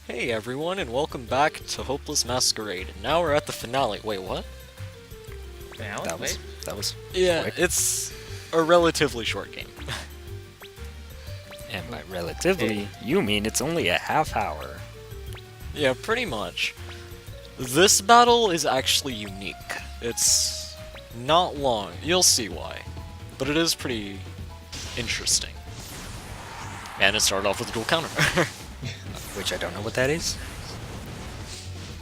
Hey everyone, and welcome back to Hopeless Masquerade. And now we're at the finale. Wait, what? Now? That was Wait. that was Yeah, quick. it's a relatively short game. And by relatively, you mean it's only a half hour. Yeah, pretty much. This battle is actually unique. It's not long. You'll see why. But it is pretty interesting. And it started off with a dual counter. Which I don't know what that is.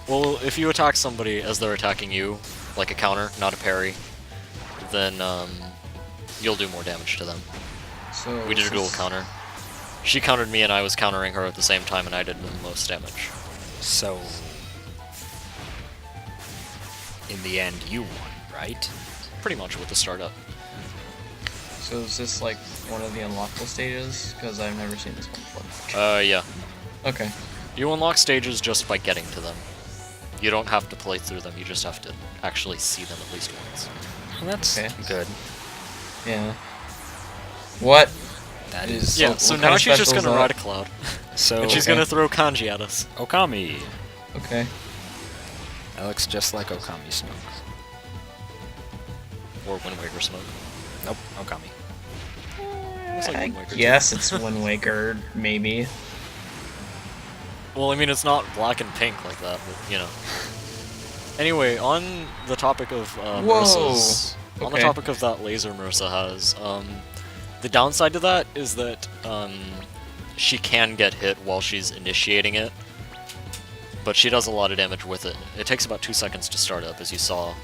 Well, if you attack somebody as they're attacking you, like a counter, not a parry, then you'll do more damage to them. So We did a dual counter. She countered me and I was countering her at the same time and I did the most damage. So, in the end, you won, right? Pretty much with the startup. So is this like one of the unlockable stages? Because I've never seen this one before. Yeah. Okay. You unlock stages just by getting to them. You don't have to play through them, you just have to actually see them at least once. Well, that's Okay. good. Yeah. What? That is. Yeah, what so kind now of she's just special is gonna that? ride a cloud. So, And she's Okay. gonna throw kanji at us. Okami. Okay. That looks just like Okami smoke. Or Wind Waker smoke. Nope, Okami. Looks like I Wind Waker, too. guess it's Wind Waker, maybe. Well, I mean, it's not black and pink like that, but, you know. Anyway, on the topic of Whoa! Marissa's... On the Okay. topic of that laser Marissa has, the downside to that is that, she can get hit while she's initiating it, but she does a lot of damage with it. It takes about 2 seconds to start up, as you saw.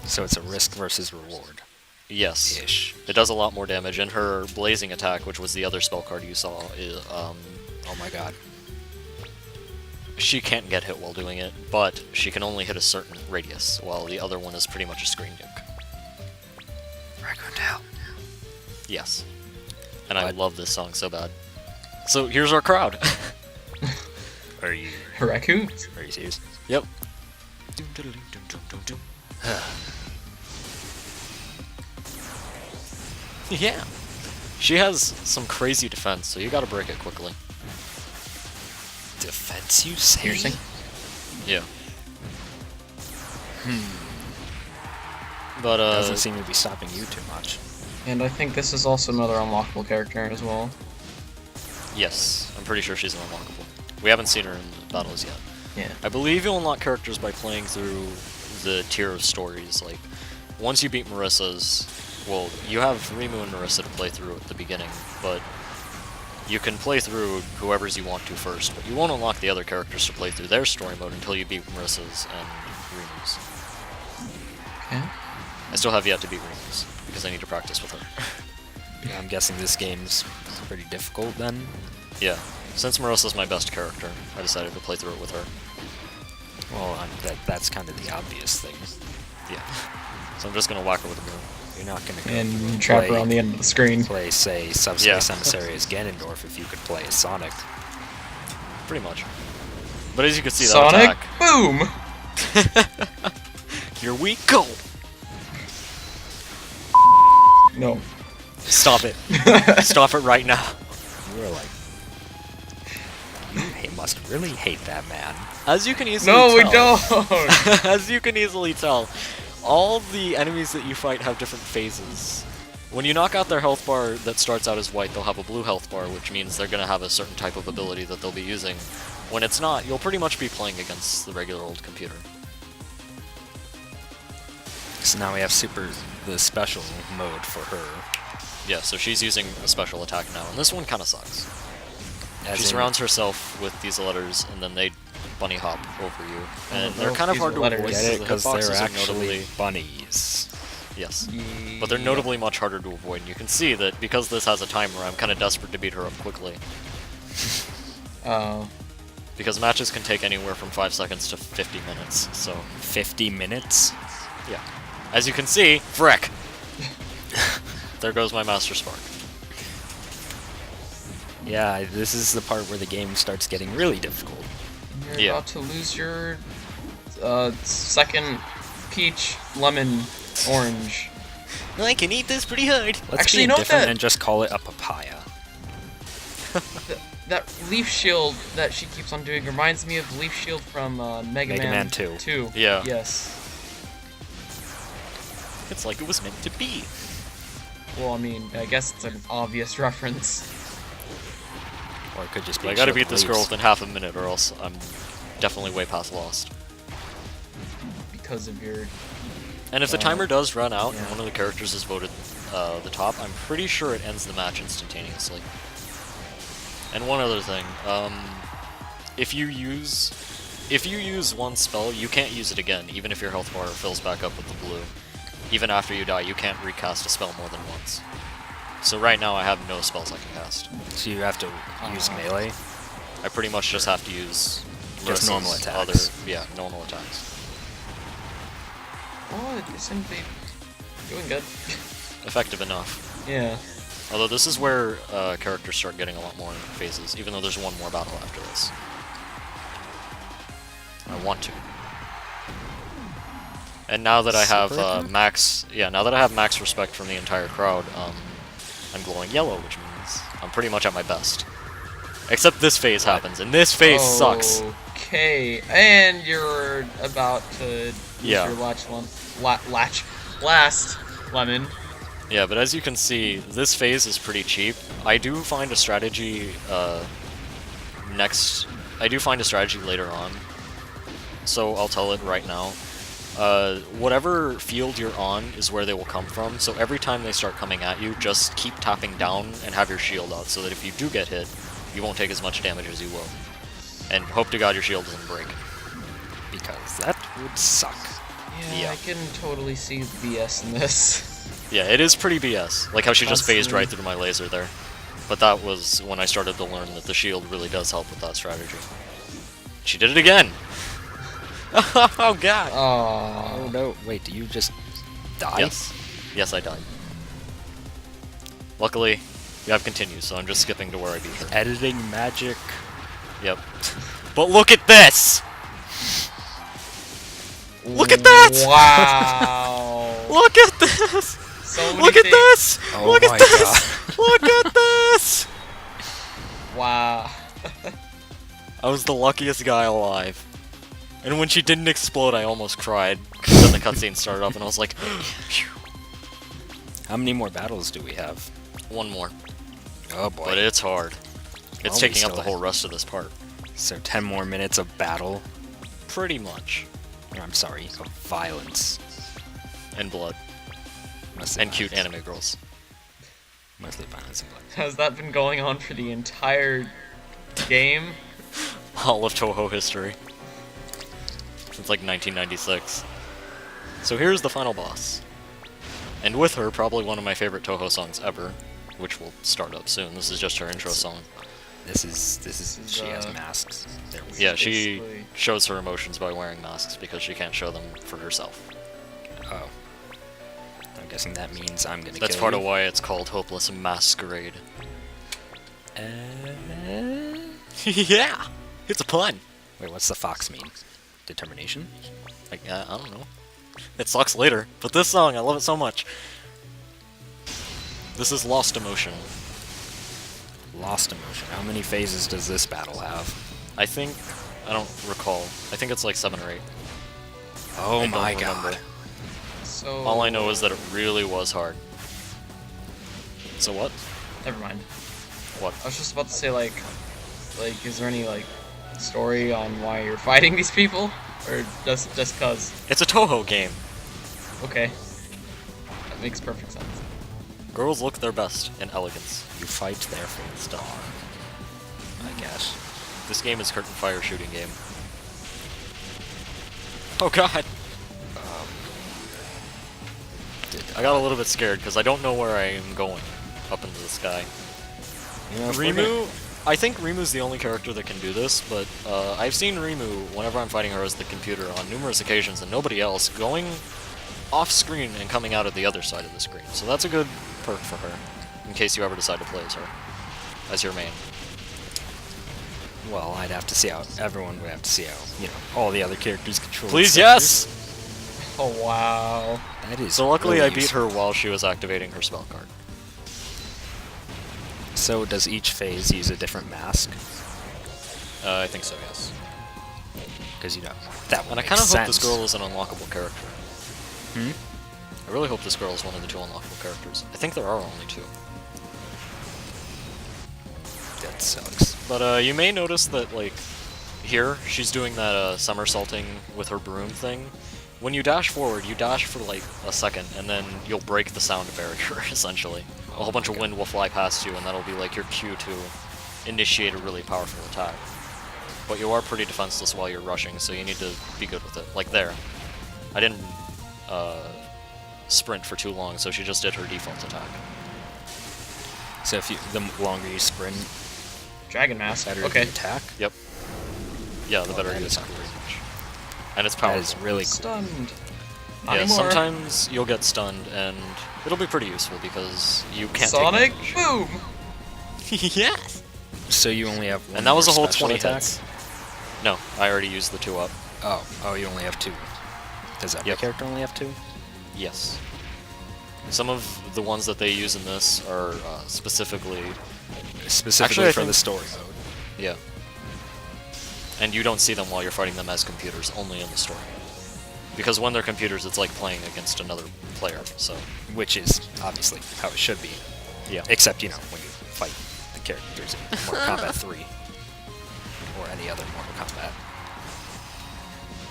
So it's a risk versus reward. Yes. Ish. It does a lot more damage, and her blazing attack, which was the other spell card you saw, Oh my god. she can't get hit while doing it, but she can only hit a certain radius, while the other one is pretty much a screen nuke. Raccoon Tail. Yes. And I What? love this song so bad. So here's our crowd. Are you Raccoons. serious? Yep. Yeah. She has some crazy defense, so you gotta break it quickly. Defense, you say? Piercing. Yeah. But, Doesn't seem to be stopping you too much. And I think this is also another unlockable character as well. yes, I'm pretty sure she's an unlockable. We haven't seen her in the battles yet. Yeah. I believe you'll unlock characters by playing through the tier of stories. Like, once you beat Marissa's, well, you have Rimu and Marissa to play through at the beginning, but you can play through whoever's you want to first, but you won't unlock the other characters to play through their story mode until you beat Marissa's and Rimu's. Okay. I still have yet to beat Rimu's, because I need to practice with her. Yeah, I'm guessing this game's pretty difficult then. Yeah. Since Marissa's my best character, I decided to play through it with her. Well, that's kind of the obvious thing. Yeah. So I'm just gonna whack her with a broom. You're not gonna go And trap her play- on the end of the screen. play, say, Subspace Emissary as Ganondorf if you could play as Sonic. Pretty much. But as you can see, that Sonic. attack... Boom. Here we go! No. Stop it. Stop it right now. You were like, you must really hate that man. As you can easily No, we tell... don't. As you can easily tell, all the enemies that you fight have different phases. When you knock out their health bar that starts out as white, they'll have a blue health bar, which means they're going to have a certain type of ability that they'll be using. When it's not, you'll pretty much be playing against the regular old computer. So now we have the special mode for her. Yeah, so she's using a special attack now, and this one kind of sucks. As She in- surrounds herself with these letters, and then they bunny hop over you. And Oh, they're kind of these hard to letters. avoid Get it? the Because hitboxes they're are actually notably... bunnies. Yes. But they're notably much harder to avoid, and you can see that because this has a timer, I'm kind of desperate to beat her up quickly. Oh. Because matches can take anywhere from 5 seconds to 50 minutes, so... 50 minutes? Yeah. As you can see, frick! There goes my Master Spark. Yeah, this is the part where the game starts getting really difficult. You're Yeah. about to lose your second peach, lemon, orange. I can eat this pretty hard! Let's Actually, be you know what different that- and just call it a papaya. that leaf shield that she keeps on doing reminds me of the leaf shield from Mega Man 2. Yeah. Yes. It's like it was meant to be. Well, I mean, I guess it's an obvious reference. Or it could just be. I gotta shield beat this girl leaves. within half a minute, or else I'm definitely way past lost. Because of your... And if the timer does run out yeah. and one of the characters is voted the top, I'm pretty sure it ends the match instantaneously. And one other thing, if you use one spell, you can't use it again, even if your health bar fills back up with the blue. Even after you die, you can't recast a spell more than once. So right now I have no spells I can cast. So you have to use melee. I pretty much just have to use Just normal Marissa's attacks. normal attacks. Oh, it seems to be doing good. Effective enough. Yeah. Although this is where characters start getting a lot more phases, even though there's one more battle after this. I want to. And now that I have max respect from the entire crowd, I'm glowing yellow, which means I'm pretty much at my best. Except this phase happens, and this phase sucks. Okay, and you're about to use Yeah. your last lemon. Yeah, but as you can see, this phase is pretty cheap. I do find a strategy later on, so I'll tell it right now. Whatever field you're on is where they will come from, so every time they start coming at you, just keep tapping down and have your shield out, so that if you do get hit, you won't take as much damage as you will. And hope to god your shield doesn't break. Because that would suck. Yeah, I can totally see the BS in this. Yeah, it is pretty BS. Like how she just phased Constantly. right through my laser there. But that was when I started to learn that the shield really does help with that strategy. She did it again! Oh god! Oh Oh, no! Wait, do you just die? Yes. Yes, I died. Luckily, you have continued, so I'm just skipping to where I beat her. Editing magic. Yep. But look at this! Look at that! Wow! Look at this! So many Look at things. this! Oh Look my at this! Look at this! Wow. I was the luckiest guy alive. And when she didn't explode, I almost cried. Then the cutscene started up, and I was like, phew. How many more battles do we have? One more. Oh boy. But it's hard. It's Well, we taking up still the whole have- rest of this part. So 10 more minutes of battle. Pretty much. Or, I'm sorry, of violence. And blood. Mostly And cute violence. anime girls. Mostly violence and blood. Has that been going on for the entire game? All of Touhou history. Since like 1996. So here's the final boss. And with her, probably one of my favorite Touhou songs ever, which will start up soon. This is just her intro song. This is she has uh, masks. There we Yeah, she Basically. shows her emotions by wearing masks because she can't show them for herself. Oh. I'm guessing that means I'm gonna That's kill part you. of why it's called Hopeless Masquerade. Yeah! It's a pun! Wait, what's the fox mean? Determination? Like, I don't know. It sucks later, but this song, I love it so much. This is Lost Emotion. Lost emotion. How many phases does this battle have? I think, I don't recall. I think it's like 7 or 8. Oh I don't my remember. god. So... All I know is that it really was hard. So what? Never mind. What? I was just about to say, like, is there any, like, story on why you're fighting these people? Or just cause? It's a Touhou game. Okay. That makes perfect sense. Girls look their best in elegance. You fight there for the star. I guess. This game is curtain fire shooting game. Oh god! I got a little bit scared because I don't know where I am going up into the sky. You know, if we're gonna- Rimu, I think Rimu's the only character that can do this, but I've seen Rimu, whenever I'm fighting her as the computer, on numerous occasions, and nobody else, going off-screen and coming out of the other side of the screen. So that's a good perk for her, in case you ever decide to play as her, as your main. Well, I'd have to see how everyone would have to see how all the other characters control. Please, the yes! Oh, wow. That is. So luckily really I beat useful. her while she was activating her spell card. So So does each phase use a different mask? I think so, yes. Because, you know, that would And I make kind of hope sense. this girl is an unlockable character. Hmm? I really hope this girl is one of the 2 unlockable characters. I think there are only 2. That sucks. But you may notice that, like, here, she's doing that somersaulting with her broom thing. When you dash forward, you dash for, like, a second, and then you'll break the sound barrier, essentially. A whole bunch of wind will fly past you, and that'll be, like, your cue to initiate a really powerful attack. But you are pretty defenseless while you're rushing, so you need to be good with it. Like there. I didn't sprint for too long, so she just did her default attack. So if you, the longer you sprint, Dragon Mask. better Okay. the attack. Yep. Yeah, the better that you is attack. cool. And it's That powerful. is really cool. Stunned. Not Yeah, anymore. sometimes you'll get stunned, and it'll be pretty useful because you can't Sonic take Boom. Yes! So you only have one And that was a more whole special 20 attack? hits. No, I already used the 2 up. Oh, you only have 2. Does every Yep. character only have 2? Yes. Some of the ones that they use in this are specifically... Specifically Actually, I for the think- story mode. Yeah. And you don't see them while you're fighting them as computers, only in the story. Because when they're computers, it's like playing against another player, so... Which is obviously how it should be. Yeah. Except, you know, when you fight the characters in Mortal Kombat 3. Or any other Mortal Kombat.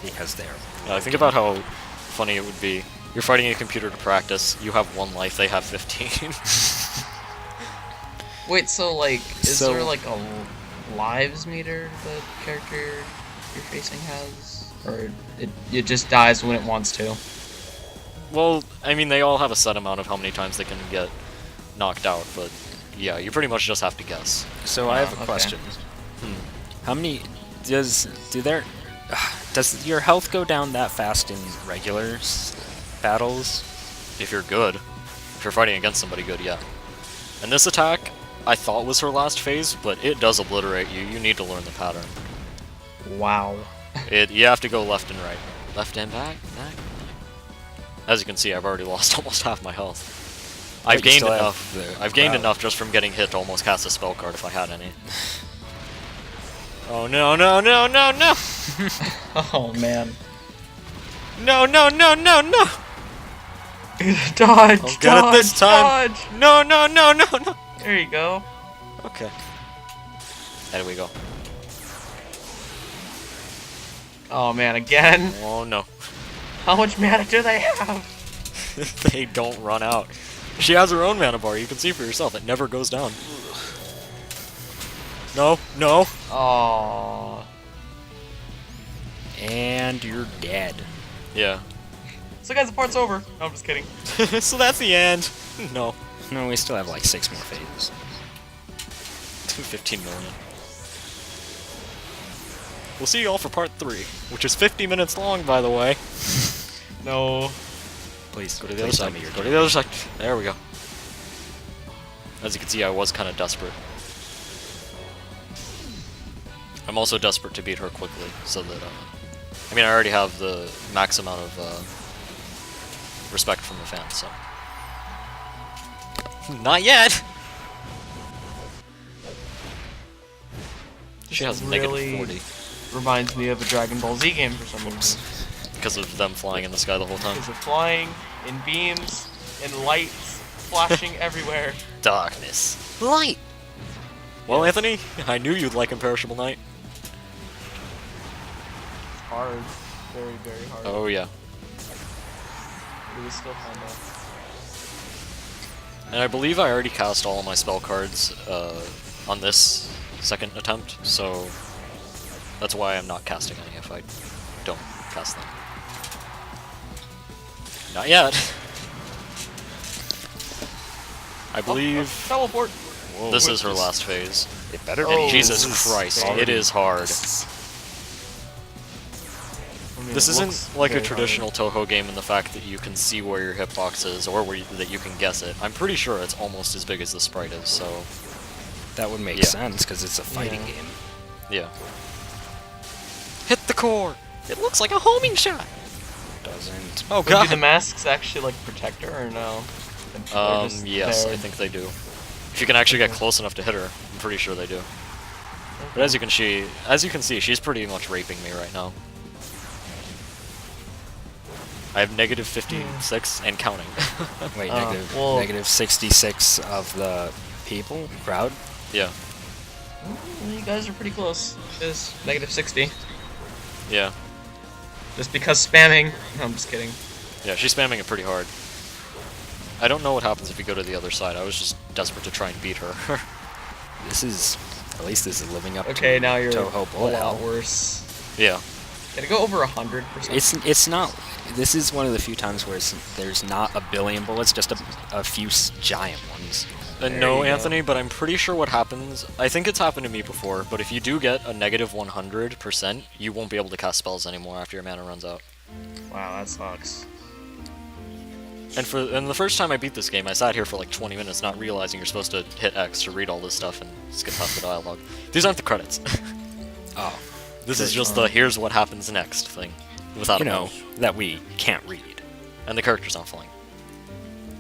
Because they're... Think about how funny it would be. You're fighting a computer to practice, you have 1 life, they have 15. Wait, so like, is So- there like a lives meter the character you're facing has, or it just dies when it wants to? Well, I mean, they all have a set amount of how many times they can get knocked out, but yeah, you pretty much just have to guess. So I have a okay. question. How many... Does your health go down that fast in regular battles? If you're good. If you're fighting against somebody good, yeah. And this attack, I thought was her last phase, but it does obliterate you. You need to learn the pattern. Wow. You have to go left and right. Left and back. As you can see, I've already lost almost half my health. I've you gained still have enough. the I've gained crowd. enough just from getting hit to almost cast a spell card if I had any. Oh no no no no no! Oh man. No no no no no! Dodge. I'll get it this time. Dodge. No no no no no! There you go. Okay. There we go. Oh man, again. Oh no. How much mana do they have? They don't run out. She has her own mana bar, you can see for yourself, it never goes down. No, no. Oh. And you're dead. Yeah. So guys, the part's over. No, I'm just kidding. So that's the end. No. No, we still have like 6 more phases. 15 million. We'll see you all for part 3, which is 50 minutes long, by the way. No. Please, Go to the other side. tell me you're Go to the other side. There we go. As you can see, I was kind of desperate. I'm also desperate to beat her quickly, so that, I mean, I already have the max amount of respect from the fans, so. Not yet! She has Really -40 reminds me of a Dragon Ball Z game for some reason. because of them flying in the sky the whole time. Because of flying, in beams, in lights, flashing everywhere. Darkness. Light! Well, Anthony, I knew you'd like Imperishable Night. Hard. Very, very hard. Oh, yeah. It was still fun though. And I believe I already cast all of my spell cards on this second attempt, so that's why I'm not casting any if I don't cast them. Not yet. I believe Teleport! this is her last phase. It better Oh, be. Jesus this is Christ, hard. it is hard. I mean, This it isn't looks like a very traditional Touhou game in the fact that you can see where your hitbox is or that you can guess it. I'm pretty sure it's almost as big as the sprite is, so That would make Yeah. sense because it's a fighting Yeah. game. yeah. Hit the core! It looks like a homing shot! Doesn't. Oh hard. Do the masks actually like protect her or no? They're just Yes, there. I think they do. If you can actually get close enough to hit her, I'm pretty sure they do. But as you can see, she's pretty much raping me right now. I have negative 56 and counting. Wait, well- negative 66 of the people? Crowd? Yeah, You guys are pretty close. It's negative 60. yeah, Just because spamming. No, I'm just kidding. yeah. She's spamming it pretty hard. I don't know what happens if you go to the other side. I was just desperate to try and beat her. This is... At least this is living up Okay, to now you're Touhou a bullet lot hell. worse. Yeah, Can it go over 100%? It's not... This is one of the few times where there's not a billion bullets, just a few giant ones. There no, you go. Anthony, but I'm pretty sure what happens. I think it's happened to me before. But if you do get a negative 100%, you won't be able to cast spells anymore after your mana runs out. Wow, that sucks. And the first time I beat this game, I sat here for like 20 minutes not realizing you're supposed to hit X to read all this stuff and skip past the dialogue. These aren't the credits. Oh. This is just the here's what happens next thing. Without You a know, mouth. that we can't read. And the character's not flying.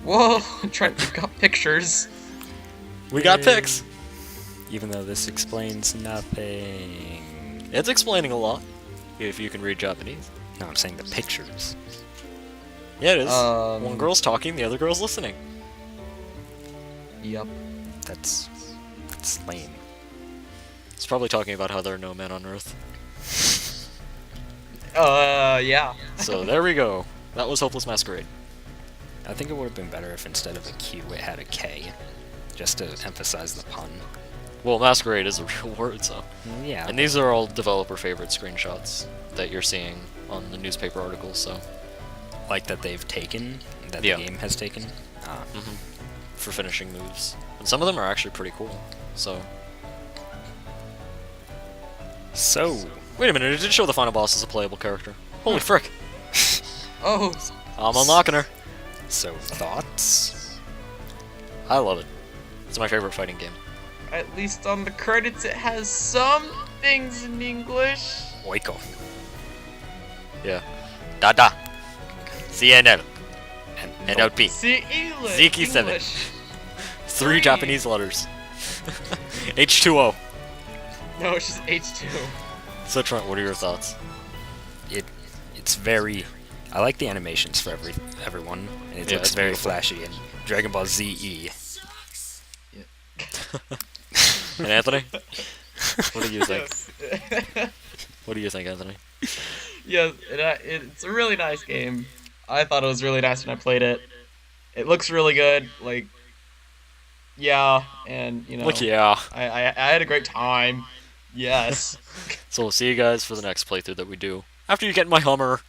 Whoa! We've got pictures. We got pics! Even though this explains nothing. It's explaining a lot. If you can read Japanese. No, I'm saying the pictures. Yeah, it is. Um, One girl's talking, the other girl's listening. Yep. That's lame. It's probably talking about how there are no men on Earth. Yeah. So there we go. That was Hopeless Masquerade. I think it would have been better if instead of a Q it had a K. Just to emphasize the pun. Well, Masquerade is a real word, so. Yeah. And these are all developer favorite screenshots that you're seeing on the newspaper articles, so. like that they've taken, that Yeah. the game has taken. For finishing moves. And some of them are actually pretty cool, so. So, Wait a minute, it did show the final boss as a playable character. Holy frick! Oh, I'm unlocking her. so thoughts? I love it. It's my favorite fighting game. at least on the credits it has some things in English. Oiko. Yeah. Dada. CNL. And NLP. See, English. Ziki 7. English. 3 Japanese letters. H2O. No, it's just H2. So Trent, what are your thoughts? It's very... I like the animations for everyone, and it Yeah, looks it's very beautiful. flashy, and Dragon Ball ZE. And Anthony? What do you think? Yes. What do you think, Anthony? Yes, it's a really nice game. I thought it was really nice when I played it. It looks really good. Like, yeah, and you know, Look, yeah. I had a great time. Yes. So we'll see you guys for the next playthrough that we do. After you get my Hummer.